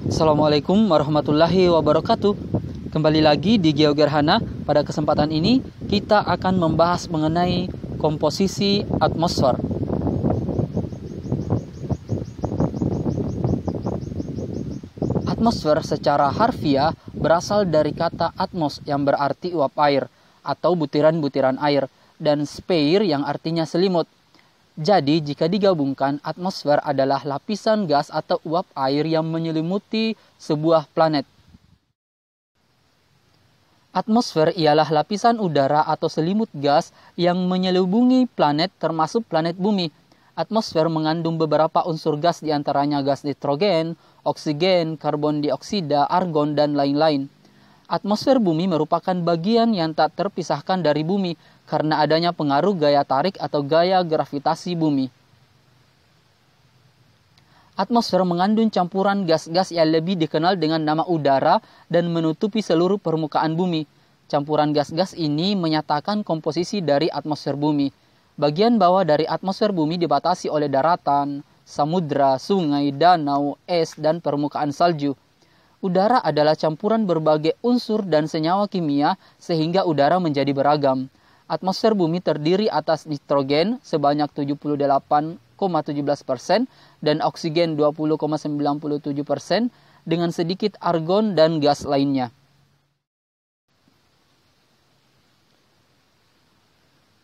Assalamualaikum warahmatullahi wabarakatuh. Kembali lagi di GeoGerhana. Pada kesempatan ini kita akan membahas mengenai komposisi atmosfer. Atmosfer secara harfiah berasal dari kata atmos yang berarti uap air atau butiran-butiran air, dan sphere yang artinya selimut. Jadi, jika digabungkan, atmosfer adalah lapisan gas atau uap air yang menyelimuti sebuah planet. Atmosfer ialah lapisan udara atau selimut gas yang menyelubungi planet termasuk planet bumi. Atmosfer mengandung beberapa unsur gas diantaranya gas nitrogen, oksigen, karbon dioksida, argon, dan lain-lain. Atmosfer bumi merupakan bagian yang tak terpisahkan dari bumi karena adanya pengaruh gaya tarik atau gaya gravitasi bumi. Atmosfer mengandung campuran gas-gas yang lebih dikenal dengan nama udara dan menutupi seluruh permukaan bumi. Campuran gas-gas ini menyatakan komposisi dari atmosfer bumi. Bagian bawah dari atmosfer bumi dibatasi oleh daratan, samudra, sungai, danau, es, dan permukaan salju. Udara adalah campuran berbagai unsur dan senyawa kimia sehingga udara menjadi beragam. Atmosfer bumi terdiri atas nitrogen sebanyak 78,17% dan oksigen 20,97% dengan sedikit argon dan gas lainnya.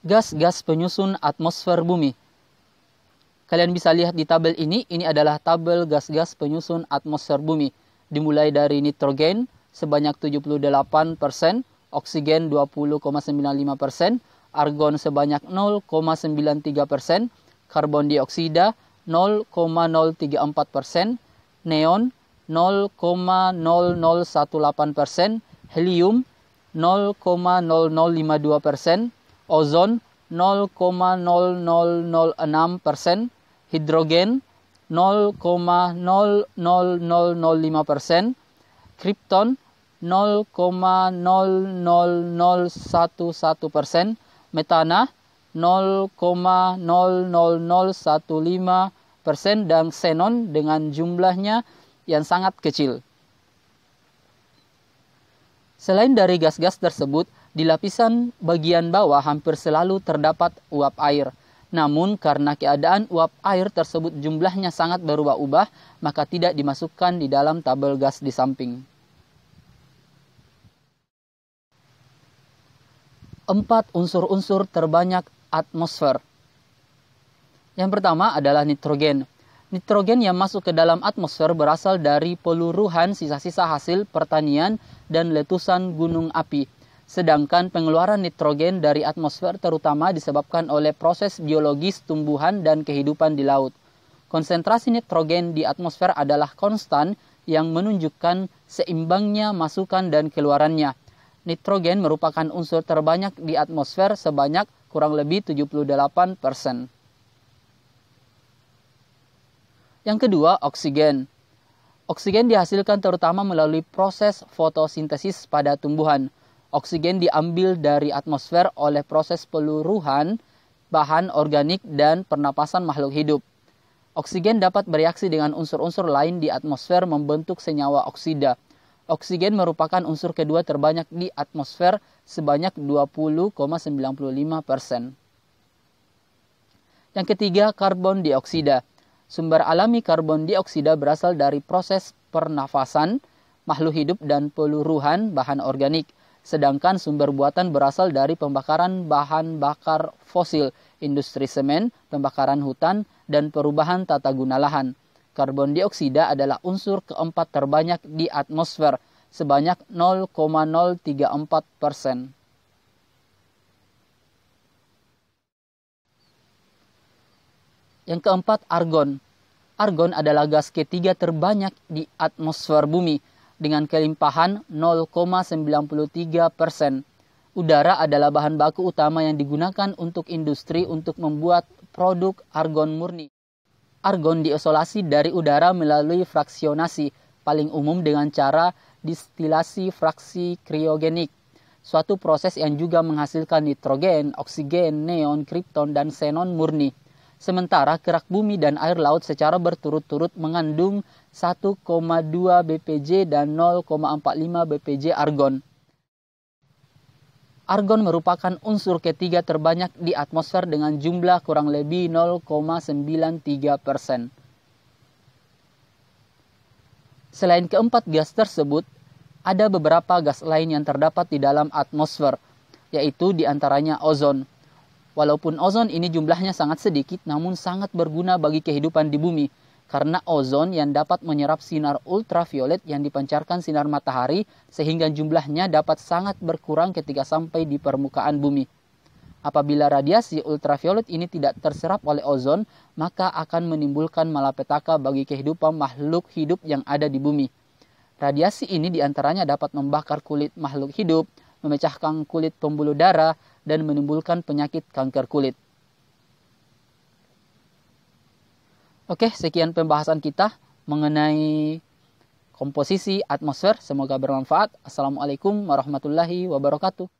Gas-gas penyusun atmosfer bumi. Kalian bisa lihat di tabel ini adalah tabel gas-gas penyusun atmosfer bumi. Dimulai dari nitrogen sebanyak 78%, oksigen 20,95%, argon sebanyak 0,93%, karbon dioksida 0,034%, neon 0,0018%, helium 0,0052%, ozon 0,0006%, hidrogen 0,00005%, kripton 0,00011%, metana 0,00015%, dan xenon dengan jumlahnya yang sangat kecil. Selain dari gas-gas tersebut, di lapisan bagian bawah hampir selalu terdapat uap air. Namun karena keadaan uap air tersebut jumlahnya sangat berubah-ubah, maka tidak dimasukkan di dalam tabel gas di samping. 4 unsur-unsur terbanyak atmosfer. Yang pertama adalah nitrogen. Nitrogen yang masuk ke dalam atmosfer berasal dari peluruhan sisa-sisa hasil pertanian dan letusan gunung api. Sedangkan pengeluaran nitrogen dari atmosfer terutama disebabkan oleh proses biologis tumbuhan dan kehidupan di laut. Konsentrasi nitrogen di atmosfer adalah konstan yang menunjukkan seimbangnya masukan dan keluarannya. Nitrogen merupakan unsur terbanyak di atmosfer sebanyak kurang lebih 78%. Yang kedua, oksigen. Oksigen dihasilkan terutama melalui proses fotosintesis pada tumbuhan. Oksigen diambil dari atmosfer oleh proses peluruhan bahan organik dan pernapasan makhluk hidup. Oksigen dapat bereaksi dengan unsur-unsur lain di atmosfer membentuk senyawa oksida. Oksigen merupakan unsur kedua terbanyak di atmosfer sebanyak 20,95%. Yang ketiga, karbon dioksida. Sumber alami karbon dioksida berasal dari proses pernafasan makhluk hidup dan peluruhan bahan organik. Sedangkan sumber buatan berasal dari pembakaran bahan bakar fosil, industri semen, pembakaran hutan, dan perubahan tata guna lahan. Karbon dioksida adalah unsur keempat terbanyak di atmosfer, sebanyak 0,034%. Yang keempat, argon. Argon adalah gas ketiga terbanyak di atmosfer bumi, dengan kelimpahan 0,93%. Udara adalah bahan baku utama yang digunakan untuk industri untuk membuat produk argon murni. Argon diisolasi dari udara melalui fraksionasi, paling umum dengan cara distilasi fraksi kriogenik. suatu proses yang juga menghasilkan nitrogen, oksigen, neon, kripton, dan xenon murni. Sementara kerak bumi dan air laut secara berturut-turut mengandung 1,2 bpj dan 0,45 bpj argon. Argon merupakan unsur ketiga terbanyak di atmosfer dengan jumlah kurang lebih 0,93%. Selain keempat gas tersebut, ada beberapa gas lain yang terdapat di dalam atmosfer, yaitu diantaranya ozon. Walaupun ozon ini jumlahnya sangat sedikit, namun sangat berguna bagi kehidupan di bumi, karena ozon yang dapat menyerap sinar ultraviolet yang dipancarkan sinar matahari sehingga jumlahnya dapat sangat berkurang ketika sampai di permukaan bumi. Apabila radiasi ultraviolet ini tidak terserap oleh ozon, maka akan menimbulkan malapetaka bagi kehidupan makhluk hidup yang ada di bumi. Radiasi ini diantaranya dapat membakar kulit makhluk hidup, memecahkan kulit pembuluh darah, dan menimbulkan penyakit kanker kulit. Oke, sekian pembahasan kita mengenai komposisi atmosfer. Semoga bermanfaat. Assalamualaikum warahmatullahi wabarakatuh.